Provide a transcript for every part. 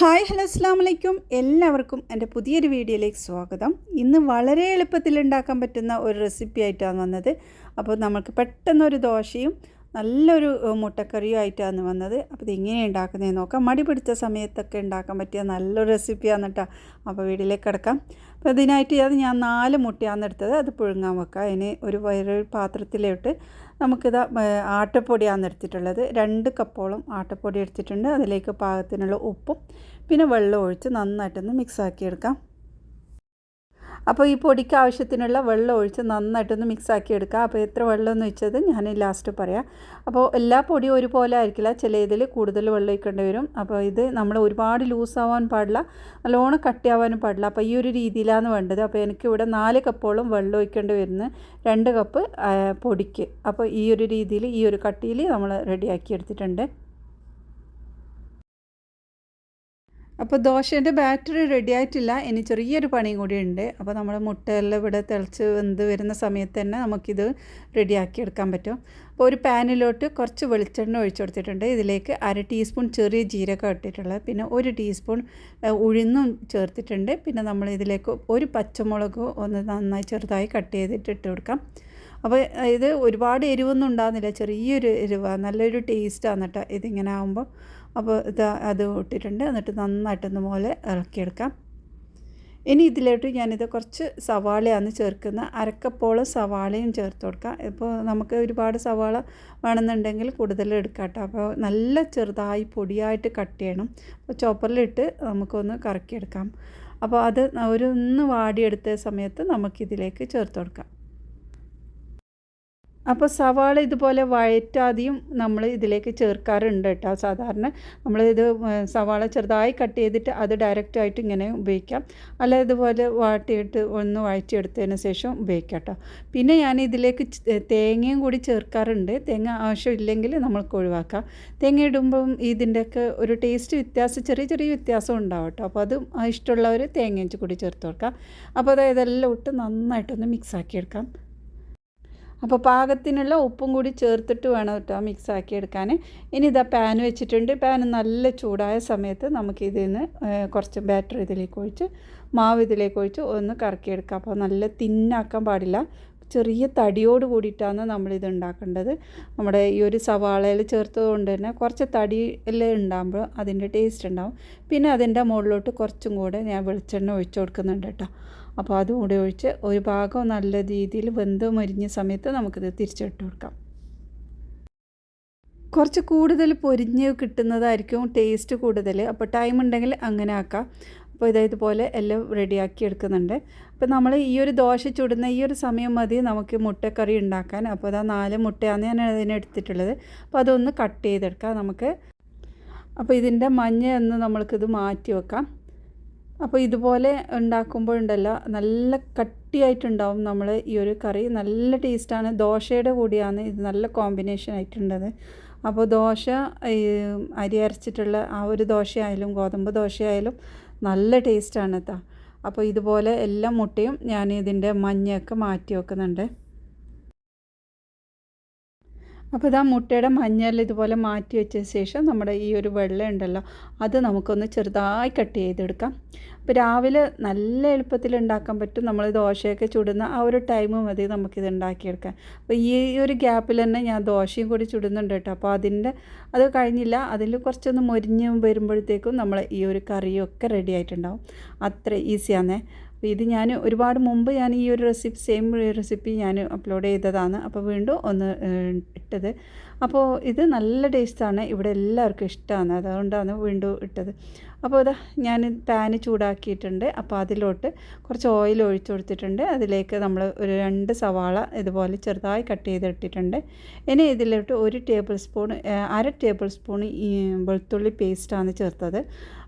Hi hello അസ്സാം വലൈക്കും എല്ലാവർക്കും എൻ്റെ പുതിയൊരു വീഡിയോയിലേക്ക് സ്വാഗതം. ഇന്ന് വളരെ എളുപ്പത്തിൽ ഉണ്ടാക്കാൻ പറ്റുന്ന ഒരു റെസിപ്പി ആയിട്ടാണ് വന്നത്. അപ്പോൾ നമുക്ക് പെട്ടെന്നൊരു ദോശയും നല്ലൊരു മുട്ടക്കറിയും ആയിട്ടാണ് വന്നത്. അപ്പോൾ ഇതെങ്ങനെ ഉണ്ടാക്കുന്നതെന്ന് നോക്കാം. മടി പിടിച്ച സമയത്തൊക്കെ ഉണ്ടാക്കാൻ പറ്റിയ നല്ലൊരു റെസിപ്പിയാണ് കേട്ടോ. അപ്പോൾ വീഡിയോയിലേക്ക് കിടക്കാം. അപ്പോൾ ഇതിനായിട്ട് ഞാൻ 4 മുട്ടയാണ് എടുത്തത്. അത് പുഴുങ്ങാൻ വെക്കാം. അതിന് വേറൊരു പാത്രത്തിലോട്ട് നമുക്കിത് ആട്ടപ്പൊടിയാണ് എടുത്തിട്ടുള്ളത്. 2 കപ്പോളം ആട്ടപ്പൊടി എടുത്തിട്ടുണ്ട്. അതിലേക്ക് പാകത്തിനുള്ള ഉപ്പും പിന്നെ വെള്ളം ഒഴിച്ച് നന്നായിട്ടൊന്ന് മിക്സാക്കിയെടുക്കാം. അപ്പോൾ ഈ പൊടിക്ക് ആവശ്യത്തിനുള്ള വെള്ളം ഒഴിച്ച് നന്നായിട്ടൊന്ന് മിക്സാക്കി എടുക്കുക. അപ്പോൾ എത്ര വെള്ളം എന്ന് വെച്ചത് ഞാൻ ലാസ്റ്റ് പറയാം. അപ്പോൾ എല്ലാ പൊടിയും ഒരുപോലെ ആയിരിക്കില്ല, ചില ഇതിൽ കൂടുതൽ വെള്ളം ഒഴിക്കേണ്ടി വരും. അപ്പോൾ ഇത് നമ്മൾ ഒരുപാട് ലൂസാവാൻ പാടില്ല, നല്ലോണം കട്ടിയാവാനും പാടില്ല. അപ്പോൾ ഈ ഒരു രീതിയിലാണ് വേണ്ടത്. അപ്പോൾ എനിക്കിവിടെ 4 കപ്പോളം വെള്ളം ഒഴിക്കേണ്ടി വരുന്നത് 2 കപ്പ് പൊടിക്ക്. അപ്പോൾ ഈ ഒരു രീതിയിൽ ഈ ഒരു കട്ടിയിൽ നമ്മൾ റെഡിയാക്കി എടുത്തിട്ടുണ്ട്. അപ്പോൾ ദോശേൻ്റെ ബാറ്ററി റെഡി ആയിട്ടില്ല, ഇനി ചെറിയൊരു പണിയും കൂടി ഉണ്ട്. അപ്പോൾ നമ്മൾ മുട്ടയെല്ലാം ഇവിടെ തിളച്ച് വെന്ത് വരുന്ന സമയത്ത് തന്നെ നമുക്കിത് റെഡിയാക്കി എടുക്കാൻ പറ്റും. അപ്പോൾ ഒരു പാനിലോട്ട് കുറച്ച് വെളിച്ചെണ്ണ ഒഴിച്ചു കൊടുത്തിട്ടുണ്ട്. ഇതിലേക്ക് 1/2 ടീസ്പൂൺ ചെറിയ ജീരകം ഇട്ടിട്ടുള്ളത്, പിന്നെ 1 ടീസ്പൂൺ ഉഴുന്നും ചേർത്തിട്ടുണ്ട്. പിന്നെ നമ്മൾ ഇതിലേക്ക് ഒരു പച്ചമുളക് ഒന്ന് നന്നായി ചെറുതായി കട്ട് ചെയ്തിട്ട് ഇട്ട് കൊടുക്കാം. അപ്പോൾ ഇത് ഒരുപാട് എരിവൊന്നും ഉണ്ടാകുന്നില്ല, ചെറിയൊരു എരിവാണ്, നല്ലൊരു ടേസ്റ്റാണ് കേട്ടോ ഇതിങ്ങനെ ആകുമ്പോൾ. അപ്പോൾ അത് ഇട്ടിട്ടുണ്ട്. എന്നിട്ട് നന്നായിട്ടൊന്ന് പോലെ ഇളക്കിയെടുക്കാം. ഇനി ഇതിലോട്ട് ഞാനിത് കുറച്ച് സവാളയാണ് ചേർക്കുന്നത്. 1/2 കപ്പോളം സവാളയും ചേർത്ത് കൊടുക്കാം. ഇപ്പോൾ നമുക്ക് ഒരുപാട് സവാള വേണമെന്നുണ്ടെങ്കിൽ കൂടുതൽ എടുക്കാം കേട്ടോ. അപ്പോൾ നല്ല ചെറുതായി പൊടിയായിട്ട് കട്ട് ചെയ്യണം. അപ്പോൾ ചോപ്പറിലിട്ട് നമുക്കൊന്ന് കറക്കിയെടുക്കാം. അപ്പോൾ അത് ഒന്ന് വാടിയെടുത്ത സമയത്ത് നമുക്കിതിലേക്ക് ചേർത്ത് കൊടുക്കാം. അപ്പോൾ സവാള ഇതുപോലെ വഴറ്റാതെയും നമ്മൾ ഇതിലേക്ക് ചേർക്കാറുണ്ട് കേട്ടോ. സാധാരണ നമ്മളിത് സവാള ചെറുതായി കട്ട് ചെയ്തിട്ട് അത് ഡയറക്റ്റായിട്ട് ഇങ്ങനെ ഉപയോഗിക്കാം, അല്ല ഇതുപോലെ വാട്ടിയിട്ട് ഒന്ന് വഴറ്റിയെടുത്തതിന് ശേഷം ഉപയോഗിക്കാം കേട്ടോ. പിന്നെ ഞാൻ ഇതിലേക്ക് തേങ്ങയും കൂടി ചേർക്കാറുണ്ട്. തേങ്ങ ആവശ്യമില്ലെങ്കിൽ നമ്മൾക്ക് ഒഴിവാക്കാം. തേങ്ങ ഇടുമ്പം ഇതിൻ്റെയൊക്കെ ഒരു ടേസ്റ്റ് വ്യത്യാസം, ചെറിയ ചെറിയ വ്യത്യാസം ഉണ്ടാവും കേട്ടോ. അപ്പോൾ അത് ഇഷ്ടമുള്ളവർ തേങ്ങയും കൂടി ചേർത്ത് കൊടുക്കാം. അപ്പോൾ അതായത് എല്ലാം ഇട്ട് നന്നായിട്ടൊന്ന് മിക്സാക്കിയെടുക്കാം. അപ്പോൾ പാകത്തിനുള്ള ഉപ്പും കൂടി ചേർത്തിട്ട് വേണം കേട്ടോ മിക്സാക്കി എടുക്കാൻ. ഇനി ഇതാ പാൻ വെച്ചിട്ടുണ്ട്. പാൻ നല്ല ചൂടായ സമയത്ത് നമുക്കിതിൽ നിന്ന് കുറച്ച് ബാറ്റർ ഇതിലേക്ക് ഒഴിച്ച് മാവ് ഇതിലേക്ക് ഒഴിച്ച് ഒന്ന് കറക്കിയെടുക്കാം. അപ്പോൾ നല്ല തിന്നാക്കാൻ പാടില്ല, ചെറിയ തടിയോട് കൂടിയിട്ടാണ് നമ്മളിത് ഉണ്ടാക്കേണ്ടത്. നമ്മുടെ ഈ ഒരു സവാളയിൽ ചേർത്തത് കൊണ്ട് തന്നെ കുറച്ച് തടിയെല്ലാം ഉണ്ടാകുമ്പോൾ അതിൻ്റെ ടേസ്റ്റ് ഉണ്ടാവും. പിന്നെ അതിൻ്റെ മുകളിലോട്ട് കുറച്ചും കൂടെ ഞാൻ വെളിച്ചെണ്ണ ഒഴിച്ച് കൊടുക്കുന്നുണ്ട് കേട്ടോ. അപ്പോൾ അതും കൂടെ ഒഴിച്ച് ഒരു ഭാഗം നല്ല രീതിയിൽ വെന്ത് മരിഞ്ഞ സമയത്ത് നമുക്കിത് തിരിച്ചിട്ട് കൊടുക്കാം. കുറച്ച് കൂടുതൽ പൊരിഞ്ഞ് കിട്ടുന്നതായിരിക്കും ടേസ്റ്റ് കൂടുതൽ. അപ്പോൾ ടൈം ഉണ്ടെങ്കിൽ അങ്ങനെ ആക്കാം. അപ്പോൾ ഇതേപോലെ എല്ലാം റെഡിയാക്കി എടുക്കുന്നുണ്ട്. അപ്പോൾ നമ്മൾ ഈ ഒരു ദോശ ചുടുന്ന ഈ ഒരു സമയം മതി നമുക്ക് മുട്ടക്കറി ഉണ്ടാക്കാൻ. അപ്പോൾ അതാ 4 മുട്ടയാണ് ഞാൻ അതിനെടുത്തിട്ടുള്ളത്. അപ്പോൾ അതൊന്ന് കട്ട് ചെയ്തെടുക്കാം നമുക്ക്. അപ്പോൾ ഇതിൻ്റെ മഞ്ഞ എന്ന് നമ്മൾക്കിത് മാറ്റി വെക്കാം. അപ്പോൾ ഇതുപോലെ ഉണ്ടാക്കുമ്പോഴുണ്ടല്ലോ നല്ല കട്ടിയായിട്ടുണ്ടാവും നമ്മൾ ഈ ഒരു കറി. നല്ല ടേസ്റ്റാണ്, ദോശയുടെ കൂടിയാണ് ഇത് നല്ല കോമ്പിനേഷൻ ആയിട്ടുള്ളത്. അപ്പോൾ ദോശ അരി അരച്ചിട്ടുള്ള ആ ഒരു ദോശയായാലും ഗോതമ്പ് ദോശയായാലും നല്ല ടേസ്റ്റാണ് കേട്ടോ. അപ്പോൾ ഇതുപോലെ എല്ലാ മുട്ടയും ഞാൻ ഇതിൻ്റെ മഞ്ഞയൊക്കെ മാറ്റി വെക്കുന്നുണ്ട്. അപ്പോൾ ഇതാ മുട്ടയുടെ മഞ്ഞയെല്ലാം ഇതുപോലെ മാറ്റി വെച്ച ശേഷം നമ്മുടെ ഈ ഒരു വെള്ളം ഉണ്ടല്ലോ അത് നമുക്കൊന്ന് ചെറുതായി കട്ട് ചെയ്തെടുക്കാം. അപ്പോൾ രാവിലെ നല്ല എളുപ്പത്തിൽ ഉണ്ടാക്കാൻ പറ്റും. നമ്മൾ ദോശയൊക്കെ ചുടുന്ന ആ ഒരു ടൈം മതി നമുക്കിത് ഉണ്ടാക്കിയെടുക്കാൻ. അപ്പോൾ ഈ ഒരു ഗ്യാപ്പിൽ തന്നെ ഞാൻ ദോശയും കൂടി ചുടുന്നുണ്ട് കേട്ടോ. അപ്പോൾ അത് കഴിഞ്ഞില്ല, അതിൽ കുറച്ചൊന്ന് മൊരിഞ്ഞ് വരുമ്പോഴത്തേക്കും നമ്മൾ ഈ ഒരു കറിയൊക്കെ റെഡി ആയിട്ടുണ്ടാവും. അത്ര ഈസിയാണേ. അപ്പോൾ ഇത് ഞാൻ ഒരുപാട് മുമ്പ് ഞാൻ ഈ ഒരു സെയിം റെസിപ്പി ഞാൻ അപ്ലോഡ് ചെയ്തതാണ്. അപ്പോൾ വീണ്ടും ഒന്ന് ഇട്ടത്. അപ്പോൾ ഇത് നല്ല ടേസ്റ്റാണ്, ഇവിടെ എല്ലാവർക്കും ഇഷ്ടമാണ്, അതുകൊണ്ടാണ് വീണ്ടും ഇട്ടത്. അപ്പോൾ ഇതാ ഞാൻ പാന് ചൂടാക്കിയിട്ടുണ്ട്. അപ്പോൾ അതിലോട്ട് കുറച്ച് ഓയിൽ ഒഴിച്ചു കൊടുത്തിട്ടുണ്ട്. അതിലേക്ക് നമ്മൾ ഒരു 2 സവാള ഇതുപോലെ ചെറുതായി കട്ട് ചെയ്തിട്ടിട്ടുണ്ട്. ഇനി ഇതിലോട്ട് 1 ടേബിൾ സ്പൂൺ 1/2 ടേബിൾ സ്പൂൺ ഈ വെളുത്തുള്ളി പേസ്റ്റാണ് ചേർത്തത്.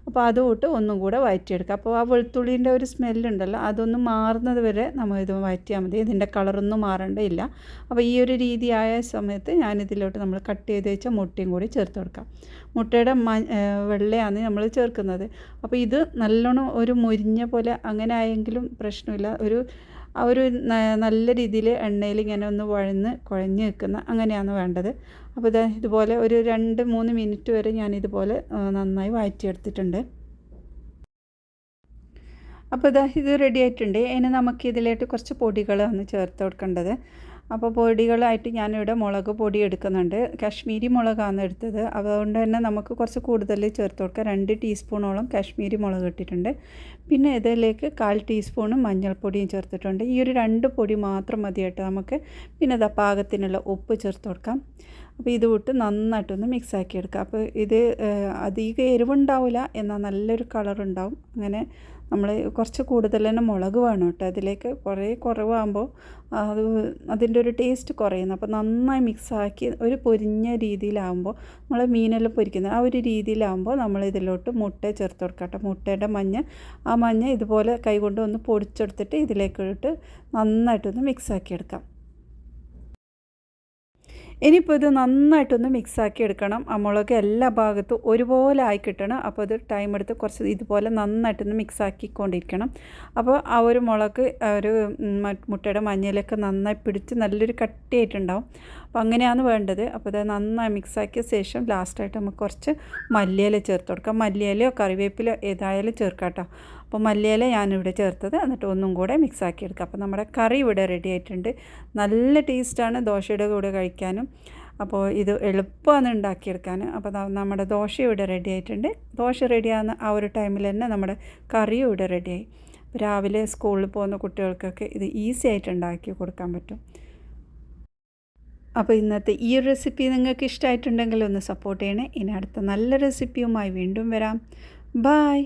അപ്പോൾ അതുകൊണ്ട് ഒന്നും കൂടെ വഴറ്റിയെടുക്കുക. അപ്പോൾ ആ വെളുത്തുള്ളീൻ്റെ ഒരു സ്മെല്ലുണ്ടല്ലോ അതൊന്ന് മാറുന്നത് വരെ നമ്മൾ ഇത് വഴറ്റിയാൽ മതി. ഇതിൻ്റെ കളറൊന്നും മാറേണ്ടതില്ല. അപ്പോൾ ഈ ഒരു രീതിയായ സമയത്ത് ഞാനിതിലോട്ട് നമ്മൾ കട്ട് ചെയ്ത് വെച്ച മുട്ടയും കൂടി ചേർത്ത് കൊടുക്കാം. മുട്ടയുടെ വെള്ളയാണ് നമ്മൾ ചേർക്കുന്നത്. അപ്പോൾ ഇത് നല്ലോണം ഒരു മൊരിഞ്ഞ പോലെ അങ്ങനെ ആയെങ്കിലും പ്രശ്നമില്ല. ഒരു നല്ല രീതിയിൽ എണ്ണയിൽ ഇങ്ങനെ ഒന്ന് കുഴഞ്ഞ് നിൽക്കുന്ന അങ്ങനെയാണ് വേണ്ടത്. അപ്പോൾ ഇതുപോലെ ഒരു 2-3 മിനിറ്റ് വരെ ഞാനിതുപോലെ നന്നായി വഴറ്റിയെടുത്തിട്ടുണ്ട്. അപ്പോൾ ഇതാ ഇത് റെഡി ആയിട്ടുണ്ട്. ഇനി നമുക്ക് ഇതിലേക്ക് കുറച്ച് പൊടികളാണ് ചേർത്ത് കൊടുക്കേണ്ടത്. അപ്പോൾ പൊടികളായിട്ട് ഞാനിവിടെ മുളക് പൊടി എടുക്കുന്നുണ്ട്. കാശ്മീരി മുളകാണ് എടുത്തത്. അതുകൊണ്ട് തന്നെ നമുക്ക് കുറച്ച് കൂടുതൽ ചേർത്ത് കൊടുക്കാം. 2 ടീസ്പൂണോളം കാശ്മീരി മുളക് ഇട്ടിട്ടുണ്ട്. പിന്നെ ഇതിലേക്ക് 1/4 ടീസ്പൂൺ മഞ്ഞൾപ്പൊടിയും ചേർത്തിട്ടുണ്ട്. ഈ ഒരു 2 പൊടി മാത്രം മതി കേട്ടോ നമുക്ക്. പിന്നെ ഇതാ പാകത്തിനുള്ള ഉപ്പ് ചേർത്ത് കൊടുക്കാം. അപ്പോൾ ഇത് വിട്ട് നന്നായിട്ടൊന്ന് മിക്സാക്കി എടുക്കാം. അപ്പോൾ ഇത് അധികം എരിവുണ്ടാവില്ല, എന്നാൽ നല്ലൊരു കളറുണ്ടാവും. അങ്ങനെ നമ്മൾ കുറച്ച് കൂടുതൽ തന്നെ മുളക് വേണം കേട്ടോ അതിലേക്ക്. കുറേ കുറവാകുമ്പോൾ അതിൻ്റെ ഒരു ടേസ്റ്റ് കുറയുന്നു. അപ്പോൾ നന്നായി മിക്സാക്കി ഒരു പൊരിഞ്ഞ രീതിയിലാകുമ്പോൾ, നമ്മൾ മീനെല്ലാം പൊരിക്കുന്നത് ആ ഒരു രീതിയിലാകുമ്പോൾ നമ്മൾ ഇതിലോട്ട് മുട്ട ചേർത്ത് കൊടുക്കാം കേട്ടോ. മുട്ടയുടെ മഞ്ഞ ഇതുപോലെ കൈകൊണ്ട് ഒന്ന് പൊടിച്ചെടുത്തിട്ട് ഇതിലേക്ക് ഇട്ട് നന്നായിട്ടൊന്ന് മിക്സാക്കി എടുക്കാം. ഇനിയിപ്പോൾ ഇത് നന്നായിട്ടൊന്ന് മിക്സാക്കി എടുക്കണം. ആ മുളക് എല്ലാ ഭാഗത്തും ഒരുപോലെ ആയി കിട്ടണം. അപ്പോൾ അത് ടൈം എടുത്ത് കുറച്ച് ഇതുപോലെ നന്നായിട്ടൊന്ന് മിക്സാക്കിക്കൊണ്ടിരിക്കണം. അപ്പോൾ ആ ഒരു മുളക് ഒരു മുട്ടയുടെ മഞ്ഞയിലൊക്കെ നന്നായി പിടിച്ച് നല്ലൊരു കട്ടിയായിട്ടുണ്ടാവും. അപ്പോൾ അങ്ങനെയാണ് വേണ്ടത്. അപ്പോൾ ഇത് നന്നായി മിക്സാക്കിയ ശേഷം ലാസ്റ്റായിട്ട് നമുക്ക് കുറച്ച് മല്ലിയില ചേർത്ത് കൊടുക്കാം. മല്ലിയിലയോ കറിവേപ്പിലയോ ഏതായാലും ചേർക്കാം കേട്ടോ. അപ്പോൾ മല്ലിയില ഞാനിവിടെ ചേർത്തത്. എന്നിട്ട് ഒന്നും കൂടെ മിക്സാക്കി എടുക്കാം. അപ്പോൾ നമ്മുടെ കറി ഇവിടെ റെഡി ആയിട്ടുണ്ട്. നല്ല ടേസ്റ്റാണ് ദോശയുടെ കൂടെ കഴിക്കാനും. അപ്പോൾ ഇത് എളുപ്പമാണ് ഉണ്ടാക്കിയെടുക്കാൻ. അപ്പോൾ നമ്മുടെ ദോശ ഇവിടെ റെഡി ആയിട്ടുണ്ട്. ദോശ റെഡിയാകുന്ന ആ ഒരു ടൈമിൽ തന്നെ നമ്മുടെ കറിയും ഇവിടെ റെഡിയായി. രാവിലെ സ്കൂളിൽ പോകുന്ന കുട്ടികൾക്കൊക്കെ ഇത് ഈസി ആയിട്ട് ഉണ്ടാക്കി കൊടുക്കാൻ പറ്റും. അപ്പോൾ ഇന്നത്തെ ഈ ഒരു റെസിപ്പി നിങ്ങൾക്ക് ഇഷ്ടമായിട്ടുണ്ടെങ്കിൽ ഒന്ന് സപ്പോർട്ട് ചെയ്യണേ. ഇനി അടുത്ത നല്ല റെസിപ്പിയുമായി വീണ്ടും വരാം. ബായ്.